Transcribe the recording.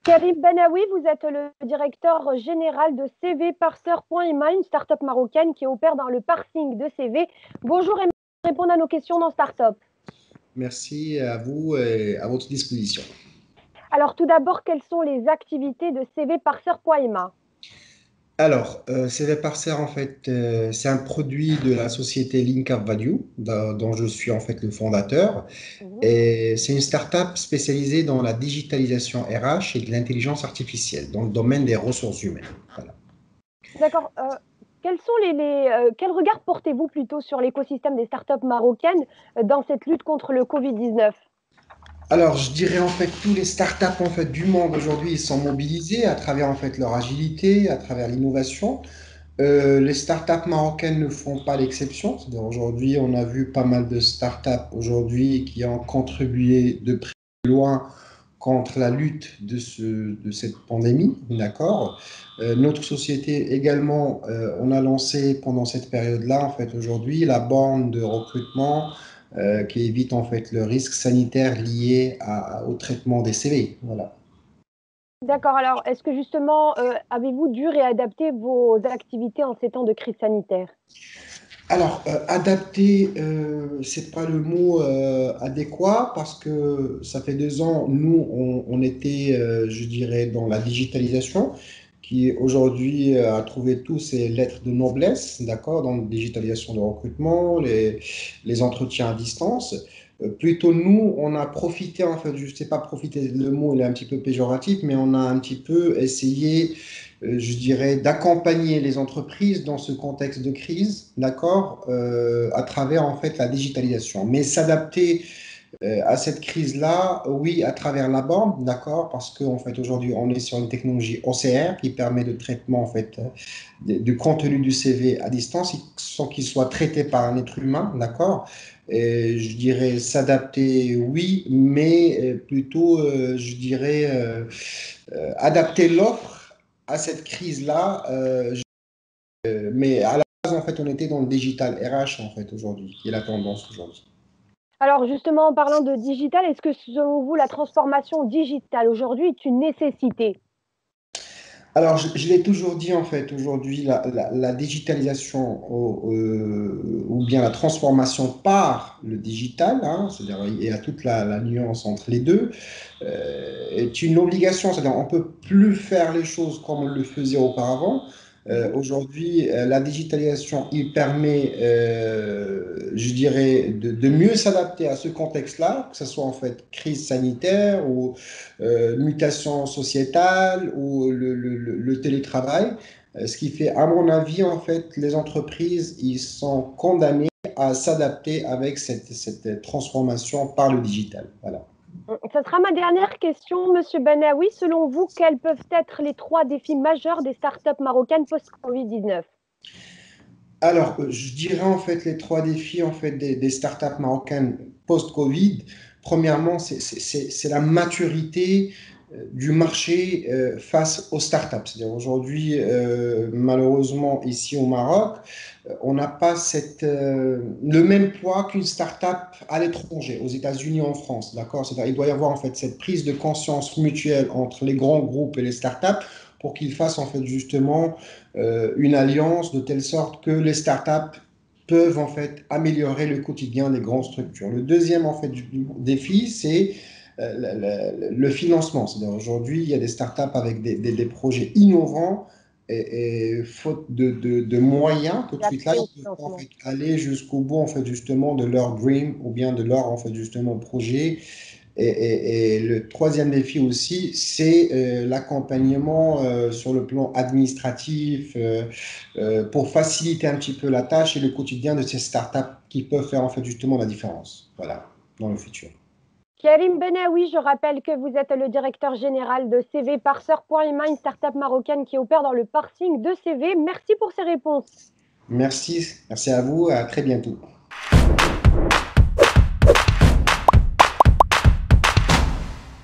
Karim Benaoui, vous êtes le directeur général de cvparseur.ma, une start-up marocaine qui opère dans le parsing de CV. Bonjour et merci de répondre à nos questions dans Startup. Merci à vous et à votre disposition. Alors tout d'abord, quelles sont les activités de cvparseur.ma? Alors, CV Parser, en fait, c'est un produit de la société Link Up Value, dont je suis en fait le fondateur. Et c'est une start-up spécialisée dans la digitalisation RH et de l'intelligence artificielle, dans le domaine des ressources humaines. Voilà. D'accord. Quel regard portez-vous plutôt sur l'écosystème des startups marocaines dans cette lutte contre le Covid-19? Alors, je dirais en fait tous les startups en fait du monde aujourd'hui, ils sont mobilisés à travers en fait leur agilité, à travers l'innovation. Les startups marocaines ne font pas l'exception. C'est-à-dire aujourd'hui, on a vu pas mal de startups aujourd'hui qui ont contribué de près ou de loin contre la lutte de cette pandémie, d'accord? Notre société également, on a lancé pendant cette période-là, en fait, aujourd'hui, la borne de recrutement qui évite en fait le risque sanitaire lié au traitement des CV. Voilà. D'accord. Alors, est-ce que justement, avez-vous dû réadapter vos activités en ces temps de crise sanitaire? Alors, adapter, c'est pas le mot adéquat parce que ça fait 2 ans, nous, on était, je dirais, dans la digitalisation qui aujourd'hui a trouvé tous ses lettres de noblesse, d'accord, dans la digitalisation de recrutement, les entretiens à distance. Plutôt nous, on a profité, en fait, je sais pas profiter, le mot il est un petit peu péjoratif, mais on a un petit peu essayé je dirais, d'accompagner les entreprises dans ce contexte de crise, d'accord, à travers en fait la digitalisation. Mais s'adapter à cette crise-là, oui, à travers la borne, d'accord, parce qu'en fait aujourd'hui on est sur une technologie OCR qui permet de traitement en fait du contenu du CV à distance sans qu'il soit traité par un être humain, d'accord. Et je dirais s'adapter, oui, mais plutôt, je dirais, adapter l'offre à cette crise-là. Mais à la base, en fait, on était dans le digital RH, en fait, aujourd'hui, qui est la tendance aujourd'hui. Alors justement, en parlant de digital, est-ce que selon vous, la transformation digitale aujourd'hui est une nécessité? Alors, je l'ai toujours dit, en fait, aujourd'hui, la digitalisation ou bien la transformation par le digital, hein, c'est-à-dire il y a toute la nuance entre les deux, est une obligation. C'est-à-dire on ne peut plus faire les choses comme on le faisait auparavant. Mhm. Aujourd'hui, la digitalisation, il permet, je dirais, de mieux s'adapter à ce contexte-là, que ce soit en fait crise sanitaire ou mutation sociétale ou le télétravail. Ce qui fait, à mon avis, en fait, les entreprises, ils sont condamnées à s'adapter avec cette transformation par le digital. Voilà. Ça sera ma dernière question, Monsieur Benaoui. Selon vous, quels peuvent être les trois défis majeurs des startups marocaines post-Covid-19? Alors, je dirais en fait les trois défis en fait des startups marocaines post-Covid. Premièrement, c'est la maturité du marché face aux startups. C'est-à-dire aujourd'hui, malheureusement, ici au Maroc, on n'a pas le même poids qu'une startup à l'étranger, aux États-Unis, en France. D'accord? C'est-à-dire il doit y avoir en fait cette prise de conscience mutuelle entre les grands groupes et les startups pour qu'ils fassent en fait justement une alliance de telle sorte que les startups peuvent en fait améliorer le quotidien des grandes structures. Le deuxième en fait défi, c'est le financement. C'est-à-dire aujourd'hui, il y a des startups avec des projets innovants et faute de moyens, tout de suite là, L'accès au ils peuvent en financement. fait aller jusqu'au bout en fait justement de leur dream ou bien de leur en fait justement projet et le troisième défi aussi, c'est l'accompagnement sur le plan administratif pour faciliter un petit peu la tâche et le quotidien de ces startups qui peuvent faire en fait justement la différence. Voilà, dans le futur. Karim Benaoui, je rappelle que vous êtes le directeur général de cvparseur.ma, une startup marocaine qui opère dans le parsing de CV. Merci pour ces réponses. Merci, merci à vous, à très bientôt.